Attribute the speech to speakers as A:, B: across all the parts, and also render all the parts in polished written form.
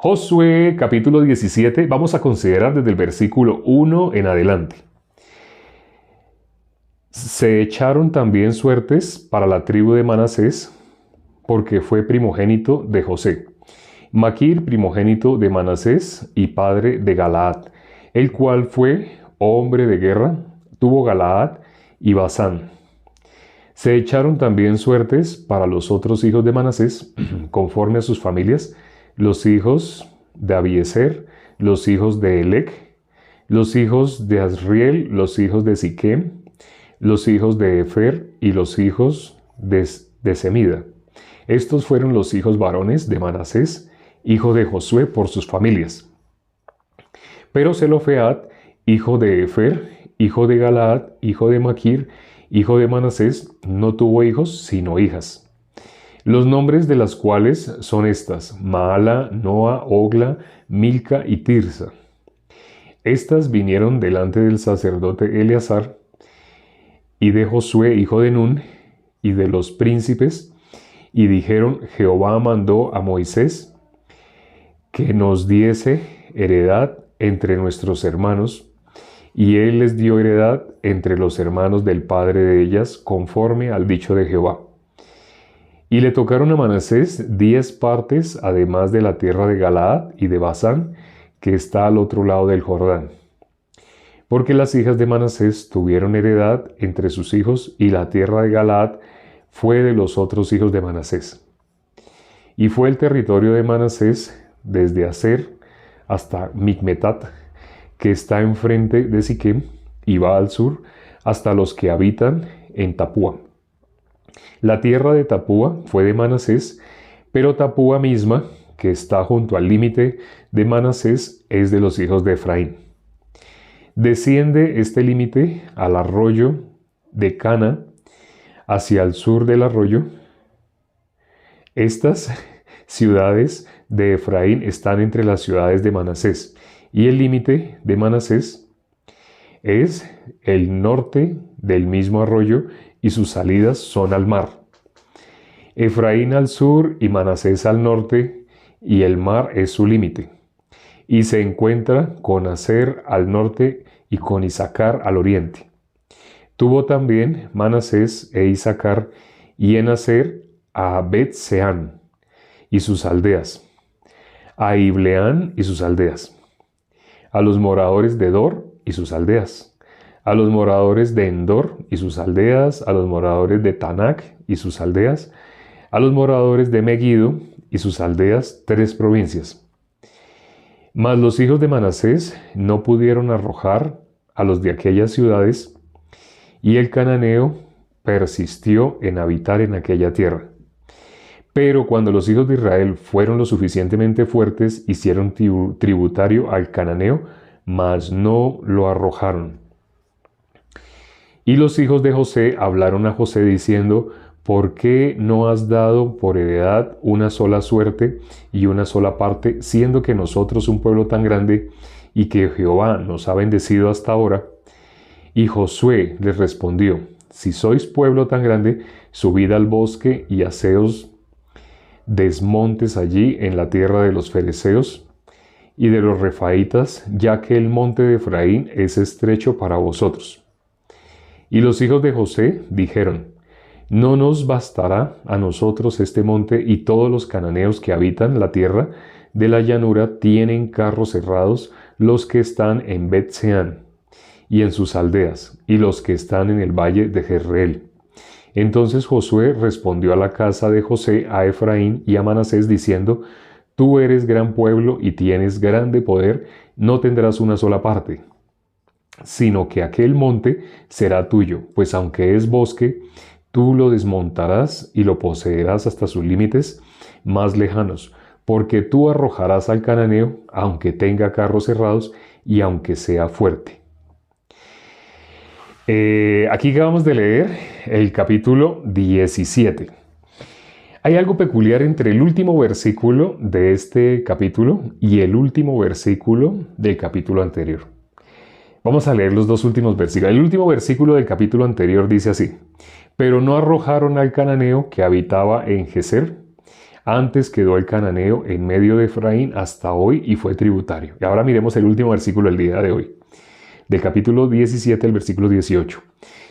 A: Josué capítulo 17, vamos a considerar desde el versículo 1 en adelante. Se echaron también suertes para la tribu de Manasés, porque fue primogénito de José. Maquir, primogénito de Manasés y padre de Galaad, el cual fue hombre de guerra, tuvo Galaad y Basán. Se echaron también suertes para los otros hijos de Manasés, conforme a sus familias, los hijos de Abiezer, los hijos de Elec, los hijos de Asriel, los hijos de Siquem, los hijos de Efer y los hijos de Semida. Estos fueron los hijos varones de Manasés, hijo de Josué, por sus familias. Pero Zelofead, hijo de Efer, hijo de Galaad, hijo de Maquir, hijo de Manasés, no tuvo hijos, sino hijas. Los nombres de las cuales son estas: Maala, Noa, Ogla, Milca y Tirsa. Estas vinieron delante del sacerdote Eleazar y de Josué, hijo de Nun, y de los príncipes, y dijeron: Jehová mandó a Moisés que nos diese heredad entre nuestros hermanos, y él les dio heredad entre los hermanos del padre de ellas, conforme al dicho de Jehová. Y le tocaron a Manasés 10 partes, además de la tierra de Galaad y de Basán, que está al otro lado del Jordán. Porque las hijas de Manasés tuvieron heredad entre sus hijos, y la tierra de Galaad fue de los otros hijos de Manasés. Y fue el territorio de Manasés desde Aser hasta Micmetat, que está enfrente de Siquem, y va al sur hasta los que habitan en Tapúa. La tierra de Tapúa fue de Manasés, pero Tapúa misma, que está junto al límite de Manasés, es de los hijos de Efraín. Desciende este límite al arroyo de Cana, hacia el sur del arroyo. Estas ciudades de Efraín están entre las ciudades de Manasés, y el límite de Manasés es el norte del mismo arroyo, y sus salidas son al mar. Efraín al sur y Manasés al norte, y el mar es su límite. Y se encuentra con Aser al norte y con Isacar al oriente. Tuvo también Manasés e Isacar, y en Aser a Bet-Seán y sus aldeas, a Ibleán y sus aldeas, a los moradores de Dor y sus aldeas, a los moradores de Endor y sus aldeas, a los moradores de Tanac y sus aldeas, a los moradores de Megiddo y sus aldeas, 3 provincias. Mas los hijos de Manasés no pudieron arrojar a los de aquellas ciudades, y el cananeo persistió en habitar en aquella tierra. Pero cuando los hijos de Israel fueron lo suficientemente fuertes, hicieron tributario al cananeo, mas no lo arrojaron. Y los hijos de José hablaron a José diciendo: ¿por qué no has dado por heredad una sola suerte y una sola parte, siendo que nosotros un pueblo tan grande, y que Jehová nos ha bendecido hasta ahora? Y Josué les respondió: si sois pueblo tan grande, subid al bosque y haceos desmontes allí en la tierra de los fereceos y de los refaítas, ya que el monte de Efraín es estrecho para vosotros. Y los hijos de José dijeron: no nos bastará a nosotros este monte, y todos los cananeos que habitan la tierra de la llanura tienen carros cerrados, los que están en Bet-Seán y en sus aldeas, y los que están en el valle de Jezreel. Entonces Josué respondió a la casa de José, a Efraín y a Manasés, diciendo: tú eres gran pueblo y tienes grande poder, no tendrás una sola parte, sino que aquel monte será tuyo, pues aunque es bosque, tú lo desmontarás y lo poseerás hasta sus límites más lejanos, porque tú arrojarás al cananeo, aunque tenga carros cerrados y aunque sea fuerte. Aquí acabamos de leer el capítulo 17. Hay algo peculiar entre el último versículo de este capítulo y el último versículo del capítulo anterior. Vamos a leer los dos últimos versículos. El último versículo del capítulo anterior dice así: pero no arrojaron al cananeo que habitaba en Geser, Antes quedó el cananeo en medio de Efraín hasta hoy y fue tributario. Y ahora miremos el último versículo del día de hoy, del capítulo 17, el versículo 18.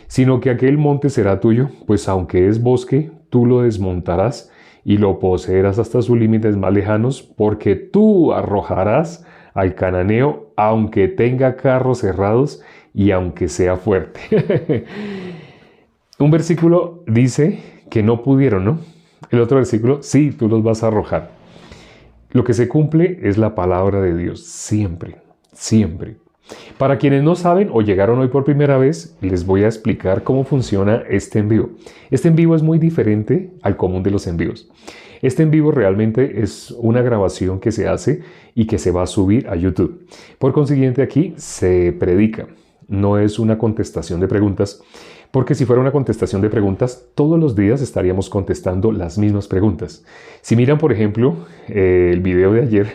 A: Sino que aquel monte será tuyo, pues aunque es bosque, tú lo desmontarás y lo poseerás hasta sus límites más lejanos, porque tú arrojarás al cananeo, aunque tenga carros cerrados y aunque sea fuerte. Un versículo dice que no pudieron, ¿no? El otro versículo, sí, tú los vas a arrojar. Lo que se cumple es la palabra de Dios, siempre, siempre. Para quienes no saben o llegaron hoy por primera vez, les voy a explicar cómo funciona este en vivo. Este en vivo es muy diferente al común de los en vivos. Este en vivo realmente es una grabación que se hace y que se va a subir a YouTube. Por consiguiente, aquí se predica, no es una contestación de preguntas, porque si fuera una contestación de preguntas, todos los días estaríamos contestando las mismas preguntas. Si miran, por ejemplo, el video de ayer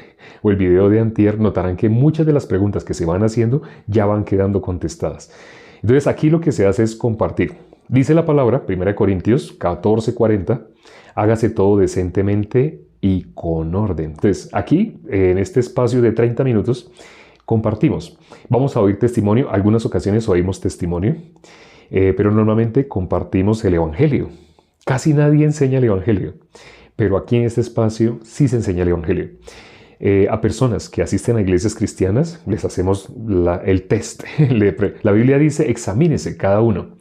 A: o el video de antier, notarán que muchas de las preguntas que se van haciendo ya van quedando contestadas. Entonces, aquí lo que se hace es compartir. Dice la palabra, 1 Corintios 14:40, hágase todo decentemente y con orden. Entonces, aquí, en este espacio de 30 minutos, compartimos. Vamos a oír testimonio. Algunas ocasiones oímos testimonio. Pero normalmente compartimos el Evangelio. Casi nadie enseña el Evangelio, pero aquí en este espacio sí se enseña el Evangelio. A personas que asisten a iglesias cristianas les hacemos el test. La Biblia dice, examínese cada uno.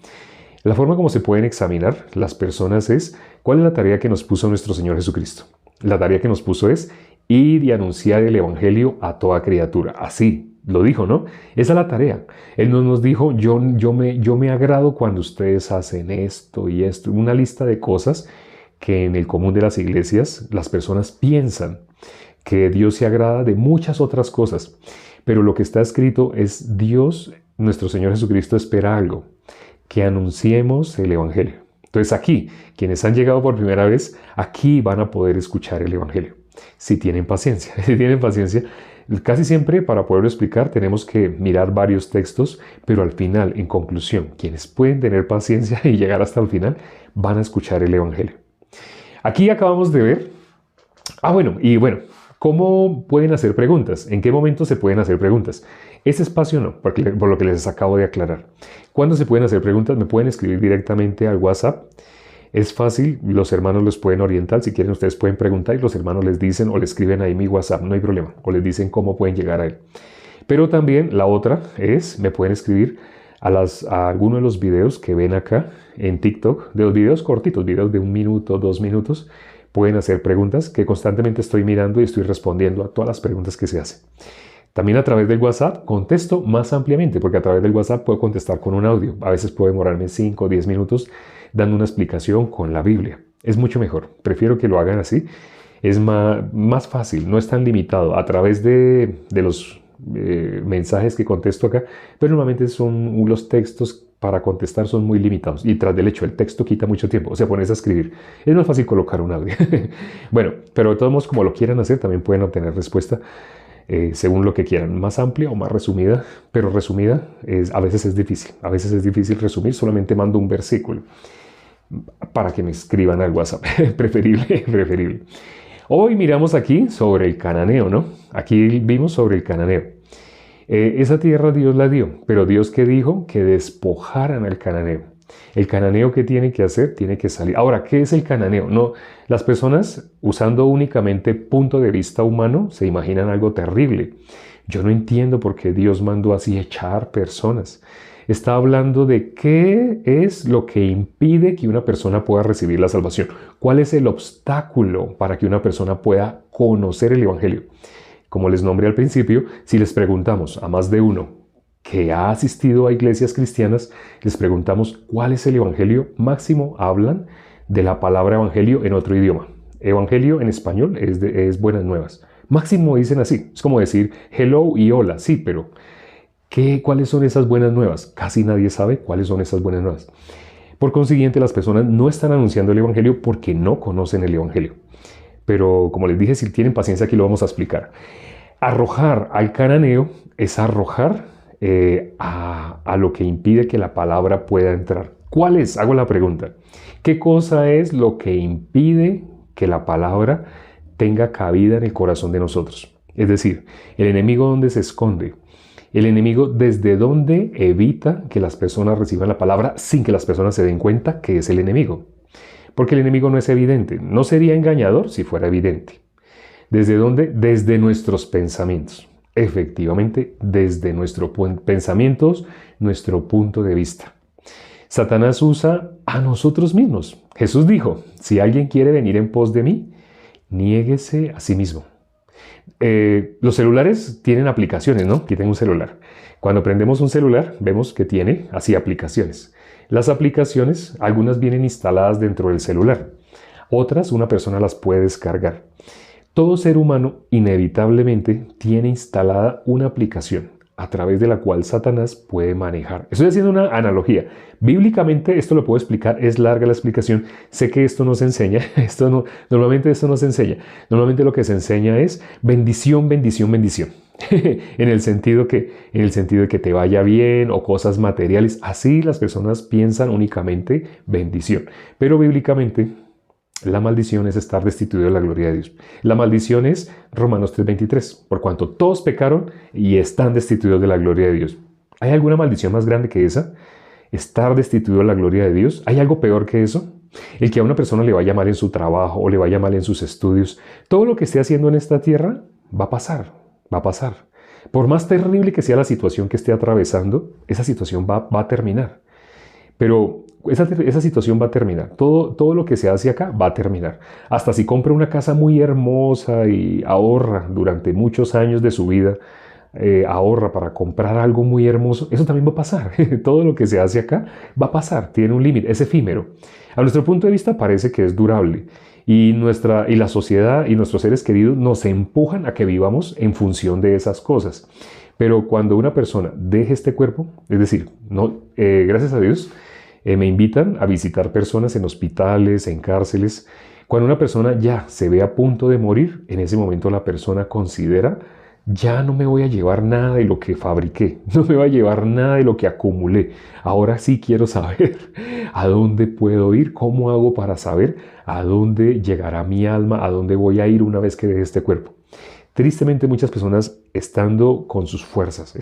A: La forma como se pueden examinar las personas es, ¿cuál es la tarea que nos puso nuestro Señor Jesucristo? La tarea que nos puso es ir y anunciar el Evangelio a toda criatura. Así. Lo dijo, ¿no? Esa es la tarea. Él nos dijo, yo me agrado cuando ustedes hacen esto y esto. Una lista de cosas que en el común de las iglesias las personas piensan que Dios se agrada de muchas otras cosas. Pero lo que está escrito es Dios, nuestro Señor Jesucristo, espera algo, que anunciemos el Evangelio. Entonces aquí, quienes han llegado por primera vez, aquí van a poder escuchar el Evangelio. Si tienen paciencia, si tienen paciencia. Casi siempre para poderlo explicar tenemos que mirar varios textos, pero al final, en conclusión, quienes pueden tener paciencia y llegar hasta el final, van a escuchar el Evangelio. Aquí acabamos de ver, ¿cómo pueden hacer preguntas? ¿En qué momento se pueden hacer preguntas? Este espacio no, por lo que les acabo de aclarar. ¿Cuándo se pueden hacer preguntas? Me pueden escribir directamente al WhatsApp. Es fácil, los hermanos los pueden orientar. Si quieren, ustedes pueden preguntar y los hermanos les dicen o le escriben ahí mi WhatsApp, no hay problema. O les dicen cómo pueden llegar a él. Pero también la otra es, me pueden escribir a alguno de los videos que ven acá en TikTok, de los videos cortitos, videos de 1 minuto, 2 minutos. Pueden hacer preguntas que constantemente estoy mirando y estoy respondiendo a todas las preguntas que se hacen. También a través del WhatsApp contesto más ampliamente, porque a través del WhatsApp puedo contestar con un audio. A veces puedo demorarme 5 o 10 minutos dando una explicación con la Biblia. Es mucho mejor. Prefiero que lo hagan así. Es más fácil, no es tan limitado a través de los mensajes que contesto acá, pero normalmente los textos para contestar son muy limitados y tras del hecho el texto quita mucho tiempo, o sea, pones a escribir. Es más fácil colocar un audio. Bueno, pero de todos modos, como lo quieran hacer, también pueden obtener respuesta según lo que quieran, más amplia o más resumida, pero resumida a veces es difícil resumir, solamente mando un versículo para que me escriban al WhatsApp, preferible. Hoy miramos aquí sobre el cananeo, ¿no? Aquí vimos sobre el cananeo. Esa tierra Dios la dio, pero Dios que dijo que despojaran al cananeo. El cananeo, ¿qué tiene que hacer? Tiene que salir. Ahora, ¿qué es el cananeo? No, las personas usando únicamente punto de vista humano se imaginan algo terrible. Yo no entiendo por qué Dios mandó así echar personas. Está hablando de qué es lo que impide que una persona pueda recibir la salvación. ¿Cuál es el obstáculo para que una persona pueda conocer el Evangelio? Como les nombré al principio, si les preguntamos a más de uno que ha asistido a iglesias cristianas, les preguntamos cuál es el Evangelio, máximo hablan de la palabra Evangelio en otro idioma. Evangelio en español es buenas nuevas. Máximo dicen así, es como decir hello y hola, sí, pero ¿cuáles son esas buenas nuevas? Casi nadie sabe cuáles son esas buenas nuevas. Por consiguiente, las personas no están anunciando el Evangelio porque no conocen el Evangelio. Pero como les dije, si tienen paciencia, aquí lo vamos a explicar. Arrojar al cananeo es arrojar a lo que impide que la palabra pueda entrar. ¿Cuál es? Hago la pregunta. ¿Qué cosa es lo que impide que la palabra tenga cabida en el corazón de nosotros. Es decir, el enemigo ¿dónde se esconde? El enemigo desde dónde evita que las personas reciban la palabra sin que las personas se den cuenta que es el enemigo. Porque el enemigo no es evidente. No sería engañador si fuera evidente. ¿Desde dónde? Desde nuestros pensamientos. Efectivamente, desde nuestros pensamientos, nuestro punto de vista. Satanás usa a nosotros mismos. Jesús dijo, si alguien quiere venir en pos de mí, niéguese a sí mismo. Los celulares tienen aplicaciones, ¿no? Aquí tengo un celular. Cuando prendemos un celular, vemos que tiene así aplicaciones. Las aplicaciones, algunas vienen instaladas dentro del celular. Otras, una persona las puede descargar. Todo ser humano inevitablemente tiene instalada una aplicación a través de la cual Satanás puede manejar. Estoy haciendo una analogía. Bíblicamente esto lo puedo explicar, es larga la explicación. Sé que esto no se enseña, normalmente esto no se enseña. Normalmente lo que se enseña es bendición, bendición, bendición. en el sentido de que te vaya bien o cosas materiales. Así las personas piensan únicamente bendición. Pero bíblicamente la maldición es estar destituido de la gloria de Dios. La maldición es Romanos 3:23, por cuanto todos pecaron y están destituidos de la gloria de Dios. ¿Hay alguna maldición más grande que esa? Estar destituido de la gloria de Dios. ¿Hay algo peor que eso? El que a una persona le vaya mal en su trabajo o le vaya mal en sus estudios. Todo lo que esté haciendo en esta tierra va a pasar, va a pasar. Por más terrible que sea la situación que esté atravesando, esa situación va a terminar. Pero esa situación va a terminar. Todo lo que se hace acá va a terminar. Hasta si compra una casa muy hermosa y ahorra durante muchos años de su vida, ahorra para comprar algo muy hermoso, eso también va a pasar. Todo lo que se hace acá va a pasar, tiene un límite, es efímero. A nuestro punto de vista parece que es durable. Y la sociedad y nuestros seres queridos nos empujan a que vivamos en función de esas cosas. Pero cuando una persona deje este cuerpo, es decir, gracias a Dios, me invitan a visitar personas en hospitales, en cárceles. Cuando una persona ya se ve a punto de morir, en ese momento la persona considera, ya no me voy a llevar nada de lo que fabriqué, no me voy a llevar nada de lo que acumulé. Ahora sí quiero saber a dónde puedo ir, cómo hago para saber a dónde llegará mi alma, a dónde voy a ir una vez que deje este cuerpo. Tristemente muchas personas estando con sus fuerzas,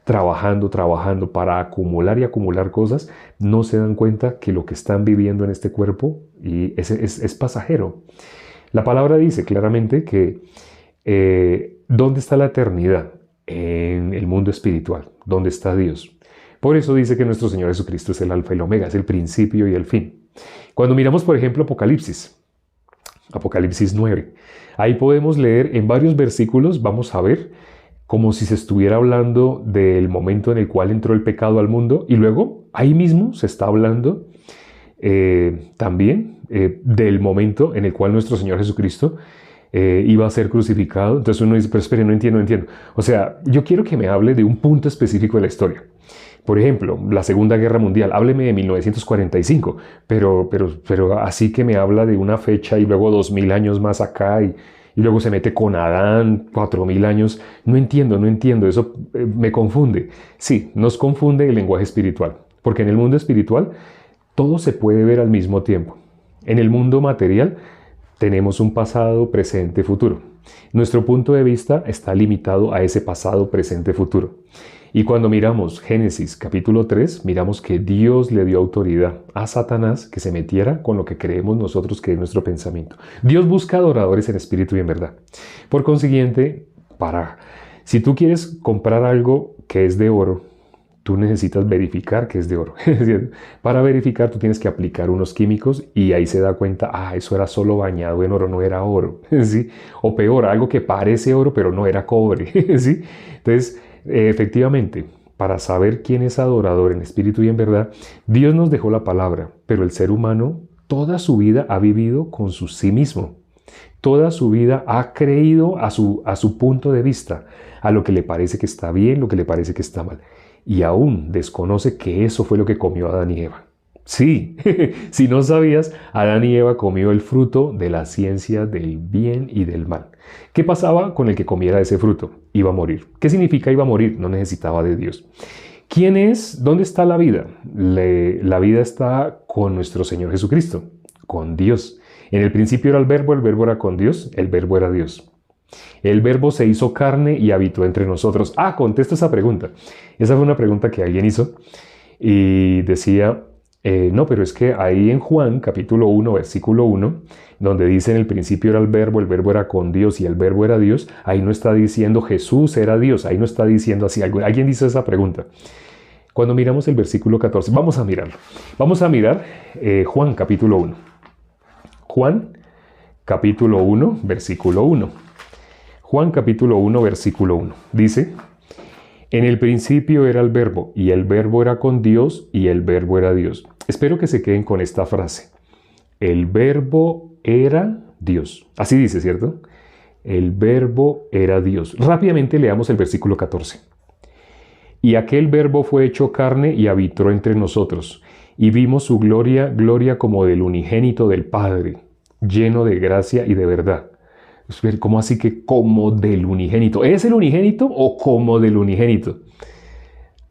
A: trabajando para acumular y acumular cosas, no se dan cuenta que lo que están viviendo en este cuerpo es pasajero. La palabra dice claramente que ¿dónde está la eternidad? En el mundo espiritual. ¿Dónde está Dios? Por eso dice que nuestro Señor Jesucristo es el alfa y el omega, es el principio y el fin. Cuando miramos, por ejemplo, Apocalipsis 9, ahí podemos leer en varios versículos, vamos a ver, como si se estuviera hablando del momento en el cual entró el pecado al mundo, y luego ahí mismo se está hablando también del momento en el cual nuestro Señor Jesucristo iba a ser crucificado. Entonces uno dice, pero espere, no entiendo. O sea, yo quiero que me hable de un punto específico de la historia. Por ejemplo, la Segunda Guerra Mundial, hábleme de 1945, pero así que me habla de una fecha y luego 2000 años más acá y luego se mete con Adán, 4000 años. No entiendo, eso me confunde. Sí, nos confunde el lenguaje espiritual, porque en el mundo espiritual todo se puede ver al mismo tiempo. En el mundo material tenemos un pasado, presente, futuro. Nuestro punto de vista está limitado a ese pasado, presente, futuro. Y cuando miramos Génesis capítulo 3, miramos que Dios le dio autoridad a Satanás que se metiera con lo que creemos nosotros que es nuestro pensamiento. Dios busca adoradores en espíritu y en verdad. Por consiguiente, si tú quieres comprar algo que es de oro, tú necesitas verificar que es de oro. Para verificar tú tienes que aplicar unos químicos y ahí se da cuenta, eso era solo bañado en oro, no era oro. ¿Sí? O peor, algo que parece oro pero no era cobre. ¿Sí? Entonces, efectivamente, para saber quién es adorador en espíritu y en verdad, Dios nos dejó la palabra, pero el ser humano toda su vida ha vivido con su sí mismo. Toda su vida ha creído a su punto de vista, a lo que le parece que está bien, lo que le parece que está mal. Y aún desconoce que eso fue lo que comió Adán y Eva. Sí, si no sabías, Adán y Eva comió el fruto de la ciencia del bien y del mal. ¿Qué pasaba con el que comiera ese fruto? Iba a morir. ¿Qué significa iba a morir? No necesitaba de Dios. ¿Quién es? ¿Dónde está la vida? La vida está con nuestro Señor Jesucristo, con Dios. En el principio era el verbo era con Dios, el verbo era Dios. El verbo se hizo carne y habitó entre nosotros. Contesto esa pregunta. Esa fue una pregunta que alguien hizo y decía, no, pero es que ahí en Juan, capítulo 1, versículo 1, donde dice en el principio era el verbo era con Dios y el verbo era Dios, ahí no está diciendo Jesús era Dios, ahí no está diciendo así. Alguien hizo esa pregunta. Cuando miramos el versículo 14, vamos a mirarlo. Vamos a mirar Juan, capítulo 1. Juan, capítulo 1, versículo 1. Juan capítulo 1, versículo 1. Dice, en el principio era el verbo, y el verbo era con Dios, y el verbo era Dios. Espero que se queden con esta frase. El verbo era Dios. Así dice, ¿cierto? El verbo era Dios. Rápidamente leamos el versículo 14. Y aquel verbo fue hecho carne y habitó entre nosotros, y vimos su gloria, gloria como del unigénito del Padre, lleno de gracia y de verdad. ¿Cómo así que como del unigénito? ¿Es el unigénito o como del unigénito?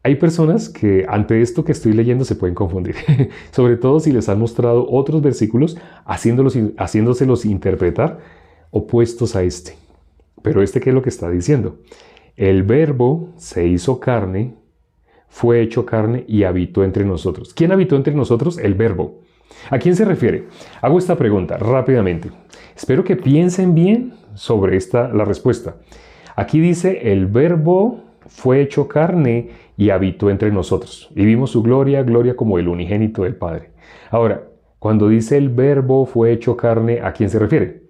A: Hay personas que ante esto que estoy leyendo se pueden confundir, sobre todo si les han mostrado otros versículos haciéndoselos interpretar opuestos a este. Pero ¿qué es lo que está diciendo? El verbo se hizo carne, fue hecho carne y habitó entre nosotros. ¿Quién habitó entre nosotros? El verbo. ¿A quién se refiere? Hago esta pregunta rápidamente. Espero que piensen bien sobre la respuesta. Aquí dice, el verbo fue hecho carne y habitó entre nosotros. Y vimos su gloria, gloria como el unigénito del Padre. Ahora, cuando dice el verbo fue hecho carne, ¿a quién se refiere?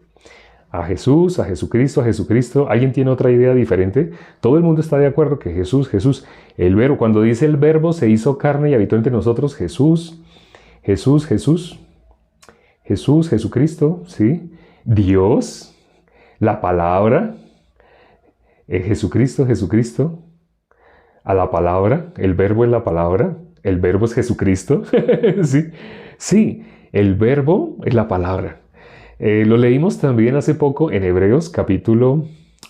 A: A Jesús, a Jesucristo, a Jesucristo. ¿Alguien tiene otra idea diferente? Todo el mundo está de acuerdo que Jesús, el verbo. Cuando dice el verbo se hizo carne y habitó entre nosotros, Jesucristo, ¿sí? Dios, la palabra, Jesucristo, a la palabra, el verbo es la palabra, el verbo es Jesucristo, sí, el verbo es la palabra. Lo leímos también hace poco en Hebreos capítulo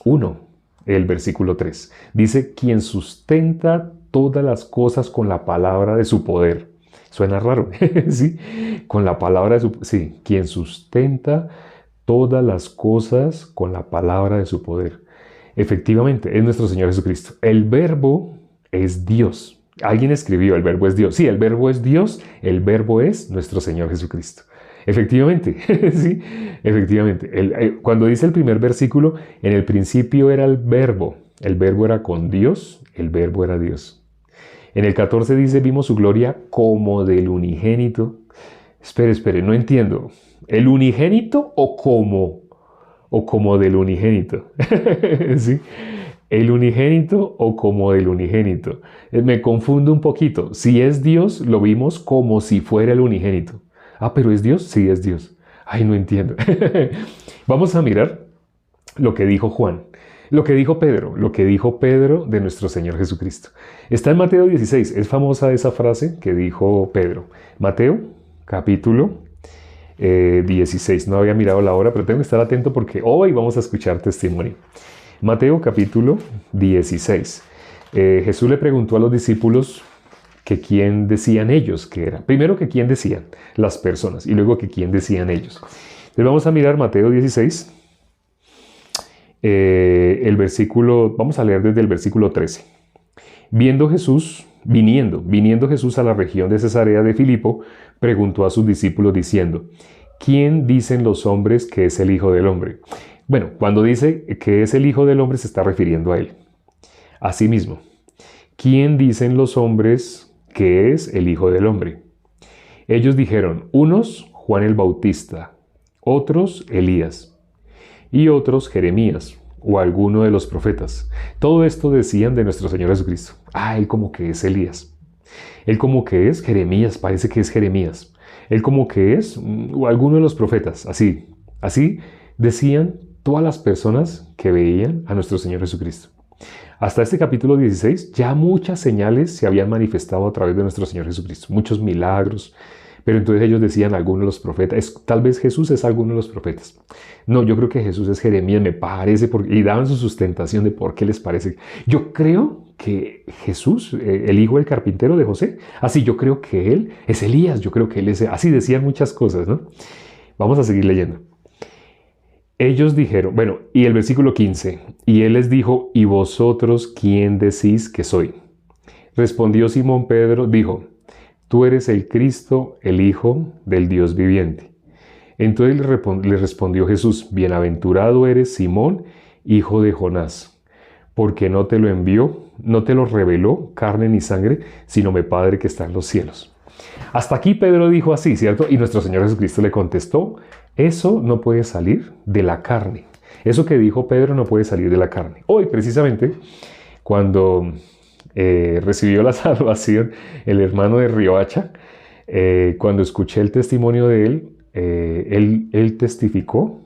A: 1, el versículo 3. Dice, quien sustenta todas las cosas con la palabra de su poder. Suena raro, ¿sí? Con la palabra de su poder. Sí, quien sustenta todas las cosas con la palabra de su poder. Efectivamente, es nuestro Señor Jesucristo. El verbo es Dios. Alguien escribió, el verbo es Dios. Sí, el verbo es Dios, el verbo es nuestro Señor Jesucristo. Efectivamente, sí, efectivamente. Cuando dice el primer versículo, en el principio era el verbo era con Dios, el verbo era Dios. En el 14 dice, vimos su gloria como del unigénito. Espere, no entiendo. ¿El unigénito o como del unigénito? ¿Sí? ¿El unigénito o como del unigénito? Me confundo un poquito. Si es Dios, lo vimos como si fuera el unigénito. ¿Pero es Dios? Sí, es Dios. No entiendo. Vamos a mirar lo que dijo Juan. Lo que dijo Pedro de nuestro Señor Jesucristo. Está en Mateo 16. Es famosa esa frase que dijo Pedro. Mateo, capítulo 16. No había mirado la hora, pero tengo que estar atento porque hoy vamos a escuchar testimonio. Mateo, capítulo 16. Jesús le preguntó a los discípulos que quién decían ellos que era. Primero que quién decían las personas y luego que quién decían ellos. Entonces vamos a mirar Mateo 16. Vamos a leer desde el versículo 13. Viniendo Jesús a la región de Cesarea de Filipo, preguntó a sus discípulos diciendo, ¿quién dicen los hombres que es el Hijo del Hombre? Bueno, cuando dice que es el Hijo del Hombre se está refiriendo a él. Asimismo, ¿quién dicen los hombres que es el Hijo del Hombre? Ellos dijeron, unos Juan el Bautista, otros Elías, y otros Jeremías, o alguno de los profetas. Todo esto decían de nuestro Señor Jesucristo. Él como que es Elías. Él como que es Jeremías, parece que es Jeremías. Él como que es o alguno de los profetas. Así decían todas las personas que veían a nuestro Señor Jesucristo. Hasta este capítulo 16 ya muchas señales se habían manifestado a través de nuestro Señor Jesucristo. Muchos milagros. Pero entonces ellos decían algunos de los profetas. Tal vez Jesús es alguno de los profetas. No, yo creo que Jesús es Jeremías, me parece. Y daban su sustentación de por qué les parece. Yo creo que Jesús, el hijo del carpintero de José. Yo creo que él es Elías. Yo creo que él es... Así decían muchas cosas, ¿no? Vamos a seguir leyendo. Ellos dijeron, bueno, y el versículo 15, y él les dijo, ¿y vosotros quién decís que soy? Respondió Simón Pedro, dijo, tú eres el Cristo, el Hijo del Dios viviente. Entonces le respondió Jesús, bienaventurado eres Simón, hijo de Jonás, porque no te lo envió, no te lo reveló carne ni sangre, sino mi Padre que está en los cielos. Hasta aquí Pedro dijo así, ¿cierto? Y nuestro Señor Jesucristo le contestó, eso no puede salir de la carne. Eso que dijo Pedro no puede salir de la carne. Hoy, precisamente, cuando recibió la salvación el hermano de Riohacha, cuando escuché el testimonio de él testificó,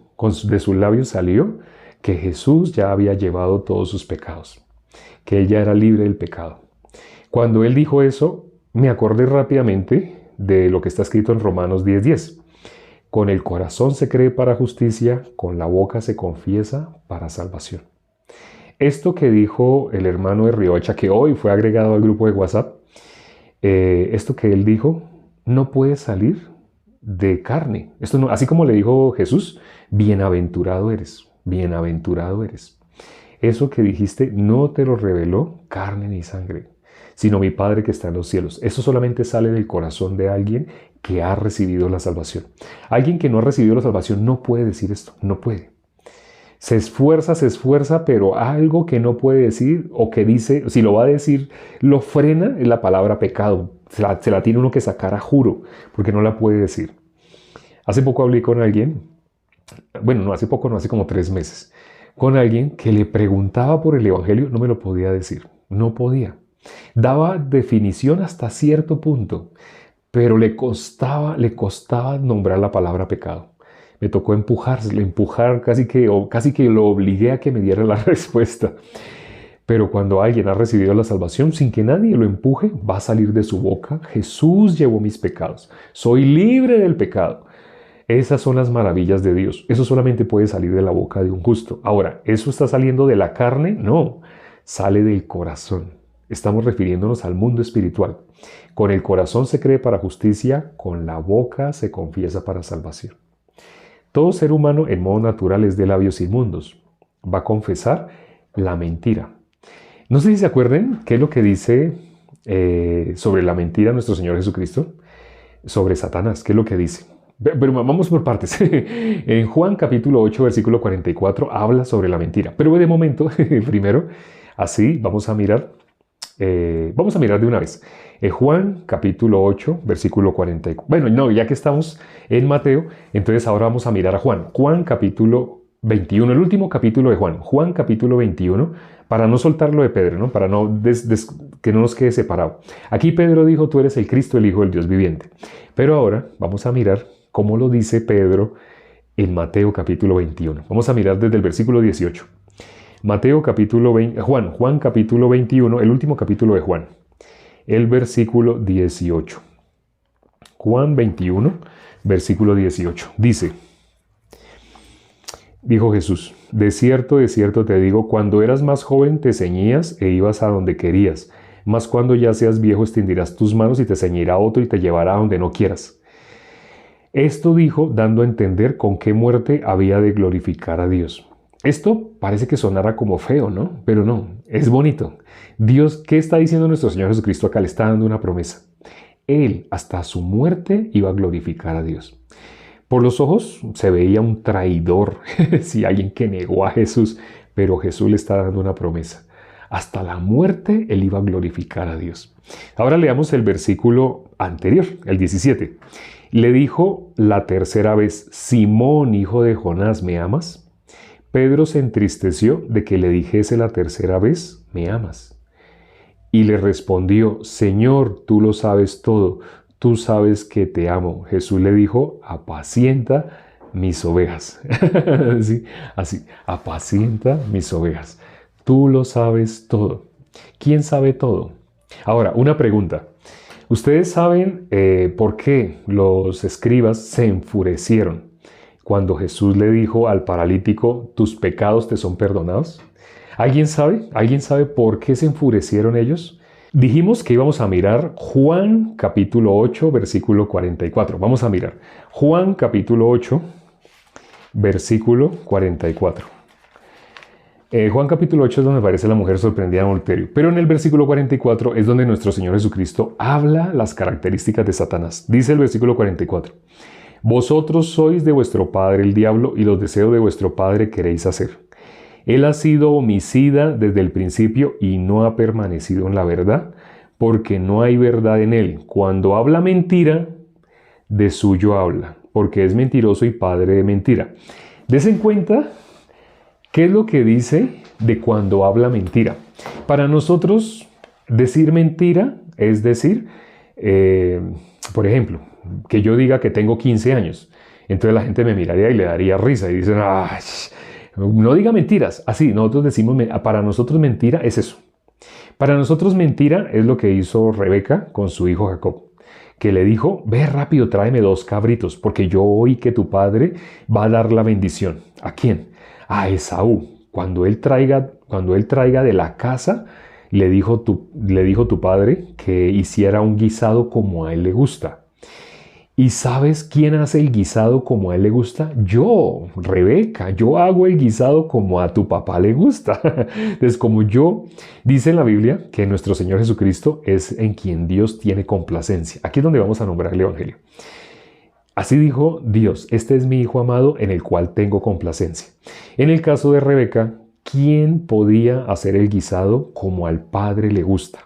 A: de sus labios salió, que Jesús ya había llevado todos sus pecados, que él ya era libre del pecado. Cuando él dijo eso, me acordé rápidamente de lo que está escrito en Romanos 10:10. Con el corazón se cree para justicia, con la boca se confiesa para salvación. Esto que dijo el hermano de Riohacha, que hoy fue agregado al grupo de WhatsApp, esto que él dijo no puede salir de carne. Esto no, así como le dijo Jesús, bienaventurado eres, bienaventurado eres. Eso que dijiste no te lo reveló carne ni sangre, sino mi Padre que está en los cielos. Eso solamente sale del corazón de alguien que ha recibido la salvación. Alguien que no ha recibido la salvación no puede decir esto, no puede. Se esfuerza, pero algo que no puede decir o que dice, si lo va a decir, lo frena, es la palabra pecado. Se la tiene uno que sacar a juro, porque no la puede decir. Hace poco hablé con alguien, bueno, no hace poco, no hace como 3 meses, con alguien que le preguntaba por el Evangelio, no me lo podía decir, no podía. Daba definición hasta cierto punto, pero le costaba nombrar la palabra pecado. Me tocó empujar casi que lo obligué a que me diera la respuesta. Pero cuando alguien ha recibido la salvación, sin que nadie lo empuje, va a salir de su boca, Jesús llevó mis pecados, soy libre del pecado. Esas son las maravillas de Dios. Eso solamente puede salir de la boca de un justo. Ahora, ¿eso está saliendo de la carne? No, sale del corazón. Estamos refiriéndonos al mundo espiritual. Con el corazón se cree para justicia, con la boca se confiesa para salvación. Todo ser humano en modo natural es de labios inmundos. Va a confesar la mentira. No sé si se acuerdan qué es lo que dice sobre la mentira nuestro Señor Jesucristo, sobre Satanás, qué es lo que dice. Pero vamos por partes. En Juan capítulo 8, versículo 44, habla sobre la mentira. Pero de momento, primero, así vamos a mirar de una vez. Juan capítulo 8, versículo 44. Bueno, no, ya que estamos en Mateo, entonces ahora vamos a mirar a Juan. Juan capítulo 21, el último capítulo de Juan. Juan capítulo 21, para no soltarlo de Pedro, ¿no? Para no que no nos quede separado. Aquí Pedro dijo, tú eres el Cristo, el Hijo del Dios viviente. Pero ahora vamos a mirar cómo lo dice Pedro en Mateo capítulo 21. Vamos a mirar desde el versículo 18. Mateo capítulo 20, Juan capítulo 21, el último capítulo de Juan, el versículo 18. Juan 21, versículo 18. Dijo Jesús, de cierto te digo, cuando eras más joven te ceñías e ibas a donde querías, mas cuando ya seas viejo extenderás tus manos y te ceñirá otro y te llevará a donde no quieras. Esto dijo dando a entender con qué muerte había de glorificar a Dios. Esto parece que sonara como feo, ¿no? Pero no, es bonito. Dios, ¿qué está diciendo nuestro Señor Jesucristo acá? Le está dando una promesa. Él, hasta su muerte, iba a glorificar a Dios. Por los ojos se veía un traidor, si alguien que negó a Jesús, pero Jesús le está dando una promesa. Hasta la muerte, Él iba a glorificar a Dios. Ahora leamos el versículo anterior, el 17. Le dijo la tercera vez, Simón, hijo de Jonás, ¿me amas? Pedro se entristeció de que le dijese la tercera vez, ¿me amas? Y le respondió, Señor, tú lo sabes todo, tú sabes que te amo. Jesús le dijo, apacienta mis ovejas. Sí, así, apacienta mis ovejas. Tú lo sabes todo. ¿Quién sabe todo? Ahora, una pregunta. ¿Ustedes saben por qué los escribas se enfurecieron cuando Jesús le dijo al paralítico, tus pecados te son perdonados? ¿Alguien sabe? ¿Alguien sabe por qué se enfurecieron ellos? Dijimos que íbamos a mirar Juan capítulo 8, versículo 44. Vamos a mirar Juan capítulo 8, versículo 44. Juan capítulo 8 es donde aparece la mujer sorprendida en adulterio, pero en el versículo 44 es donde nuestro Señor Jesucristo habla las características de Satanás. Dice el versículo 44, vosotros sois de vuestro padre el diablo y los deseos de vuestro padre queréis hacer. Él ha sido homicida desde el principio y no ha permanecido en la verdad, porque no hay verdad en él. Cuando habla mentira, de suyo habla, porque es mentiroso y padre de mentira. Des en cuenta qué es lo que dice de cuando habla mentira. Para nosotros, decir mentira es decir, por ejemplo, que yo diga que tengo 15 años. Entonces la gente me miraría y le daría risa y dicen, ¡ay! No diga mentiras. Así, nosotros decimos, para nosotros mentira es eso. Para nosotros mentira es lo que hizo Rebeca con su hijo Jacob, que le dijo, ve rápido, tráeme 2 cabritos, porque yo oí que tu padre va a dar la bendición. ¿A quién? A Esaú. Cuando él traiga de la casa, le dijo tu padre que hiciera un guisado como a él le gusta. ¿Y sabes quién hace el guisado como a él le gusta? Yo, Rebeca, yo hago el guisado como a tu papá le gusta. Entonces, como yo, dice en la Biblia que nuestro Señor Jesucristo es en quien Dios tiene complacencia. Aquí es donde vamos a nombrar el Evangelio. Así dijo Dios, este es mi Hijo amado en el cual tengo complacencia. En el caso de Rebeca, ¿quién podía hacer el guisado como al Padre le gusta?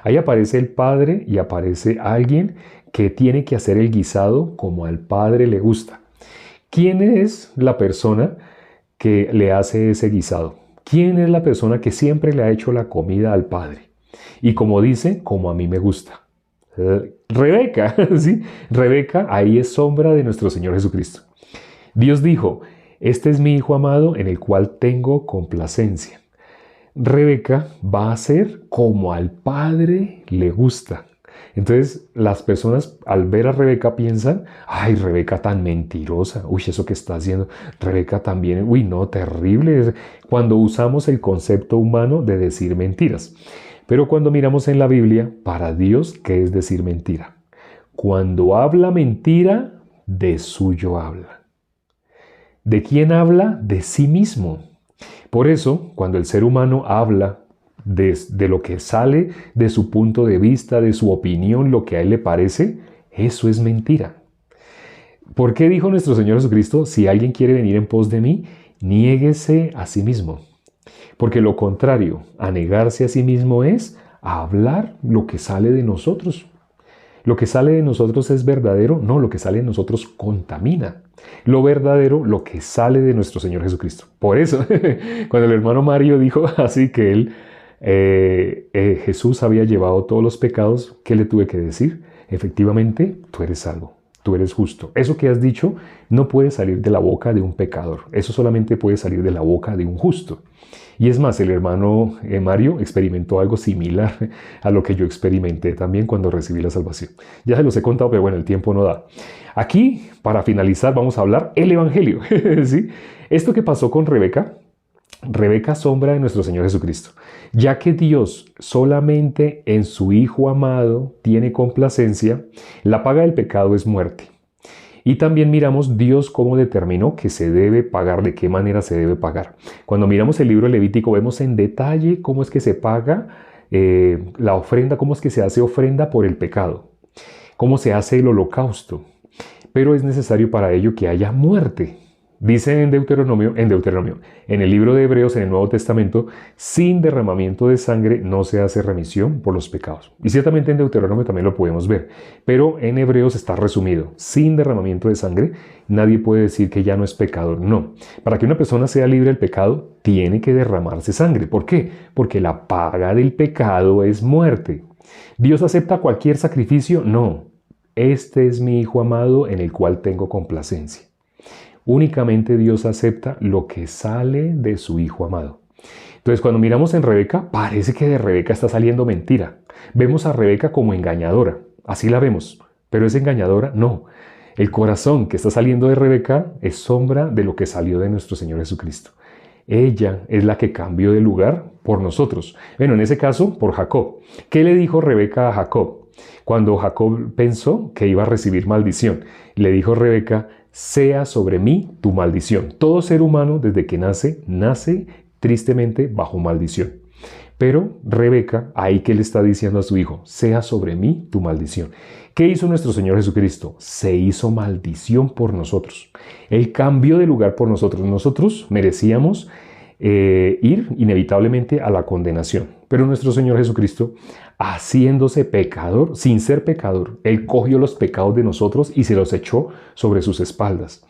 A: Ahí aparece el Padre y aparece alguien que tiene que hacer el guisado como al Padre le gusta. ¿Quién es la persona que le hace ese guisado? ¿Quién es la persona que siempre le ha hecho la comida al Padre? Y como dice, como a mí me gusta. Rebeca, ¿sí? Rebeca ahí es sombra de nuestro Señor Jesucristo. Dios dijo, este es mi Hijo amado en el cual tengo complacencia. Rebeca va a ser como al Padre le gusta. Entonces las personas al ver a Rebeca piensan, ay, Rebeca tan mentirosa, uy, eso que está haciendo, Rebeca también, uy, no, terrible, cuando usamos el concepto humano de decir mentiras. Pero cuando miramos en la Biblia, para Dios, ¿qué es decir mentira? Cuando habla mentira, de suyo habla. ¿De quién habla? De sí mismo. Por eso, cuando el ser humano habla de lo que sale de su punto de vista, de su opinión, lo que a él le parece, eso es mentira. ¿Por qué dijo nuestro Señor Jesucristo, si alguien quiere venir en pos de mí, niéguese a sí mismo? Porque lo contrario a negarse a sí mismo es a hablar lo que sale de nosotros. ¿Lo que sale de nosotros es verdadero? No, lo que sale de nosotros contamina. Lo verdadero, lo que sale de nuestro Señor Jesucristo. Por eso, cuando el hermano Mario dijo así que Jesús había llevado todos los pecados, ¿qué le tuve que decir? Efectivamente, tú eres salvo, tú eres justo. Eso que has dicho no puede salir de la boca de un pecador. Eso solamente puede salir de la boca de un justo. Y es más, el hermano Mario experimentó algo similar a lo que yo experimenté también cuando recibí la salvación. Ya se los he contado, pero bueno, el tiempo no da. Aquí, para finalizar, vamos a hablar el Evangelio. ¿Sí? Esto que pasó con Rebeca, Rebeca sombra de nuestro Señor Jesucristo. Ya que Dios solamente en su Hijo amado tiene complacencia, la paga del pecado es muerte. Y también miramos Dios cómo determinó que se debe pagar, de qué manera se debe pagar. Cuando miramos el libro de Levítico vemos en detalle cómo es que se paga la ofrenda, cómo es que se hace ofrenda por el pecado, cómo se hace el holocausto. Pero es necesario para ello que haya muerte. Dice en Deuteronomio, en el libro de Hebreos, en el Nuevo Testamento, sin derramamiento de sangre no se hace remisión por los pecados. Y ciertamente en Deuteronomio también lo podemos ver, pero en Hebreos está resumido. Sin derramamiento de sangre nadie puede decir que ya no es pecador. No. Para que una persona sea libre del pecado, tiene que derramarse sangre. ¿Por qué? Porque la paga del pecado es muerte. ¿Dios acepta cualquier sacrificio? No. Este es mi Hijo amado en el cual tengo complacencia. Únicamente Dios acepta lo que sale de su Hijo amado. Entonces, cuando miramos en Rebeca, parece que de Rebeca está saliendo mentira. Vemos a Rebeca como engañadora. Así la vemos. ¿Pero es engañadora? No. El corazón que está saliendo de Rebeca es sombra de lo que salió de nuestro Señor Jesucristo. Ella es la que cambió de lugar por nosotros. Bueno, en ese caso, por Jacob. ¿Qué le dijo Rebeca a Jacob? Cuando Jacob pensó que iba a recibir maldición, le dijo Rebeca: sea sobre mí tu maldición. Todo ser humano desde que nace tristemente bajo maldición. Pero Rebeca, ahí que le está diciendo a su hijo: sea sobre mí tu maldición. ¿Qué hizo nuestro Señor Jesucristo? Se hizo maldición por nosotros. Él cambió de lugar por nosotros. Nosotros merecíamos ir inevitablemente a la condenación. Pero nuestro Señor Jesucristo, haciéndose pecador, sin ser pecador, Él cogió los pecados de nosotros y se los echó sobre sus espaldas.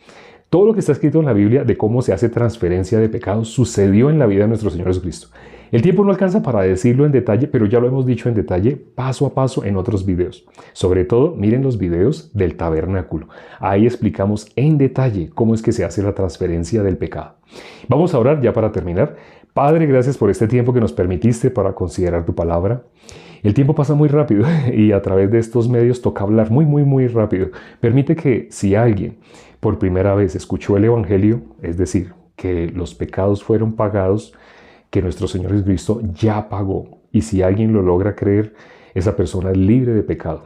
A: Todo lo que está escrito en la Biblia de cómo se hace transferencia de pecados sucedió en la vida de nuestro Señor Jesucristo. El tiempo no alcanza para decirlo en detalle, pero ya lo hemos dicho en detalle, paso a paso en otros videos. Sobre todo, miren los videos del tabernáculo. Ahí explicamos en detalle cómo es que se hace la transferencia del pecado. Vamos a orar ya para terminar. Padre, gracias por este tiempo que nos permitiste para considerar tu palabra. El tiempo pasa muy rápido y a través de estos medios toca hablar muy rápido. Permite que si alguien por primera vez escuchó el Evangelio, es decir, que los pecados fueron pagados, que nuestro Señor Jesucristo ya pagó, y si alguien lo logra creer, esa persona es libre de pecado.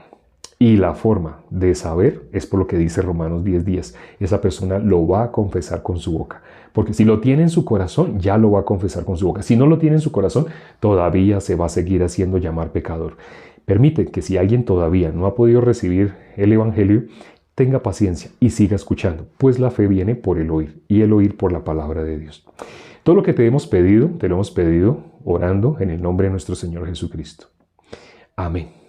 A: Y la forma de saber es por lo que dice Romanos 10:10. Esa persona lo va a confesar con su boca. Porque si lo tiene en su corazón, ya lo va a confesar con su boca. Si no lo tiene en su corazón, todavía se va a seguir haciendo llamar pecador. Permite que si alguien todavía no ha podido recibir el Evangelio, tenga paciencia y siga escuchando, pues la fe viene por el oír, y el oír por la palabra de Dios. Todo lo que te hemos pedido, te lo hemos pedido orando en el nombre de nuestro Señor Jesucristo. Amén.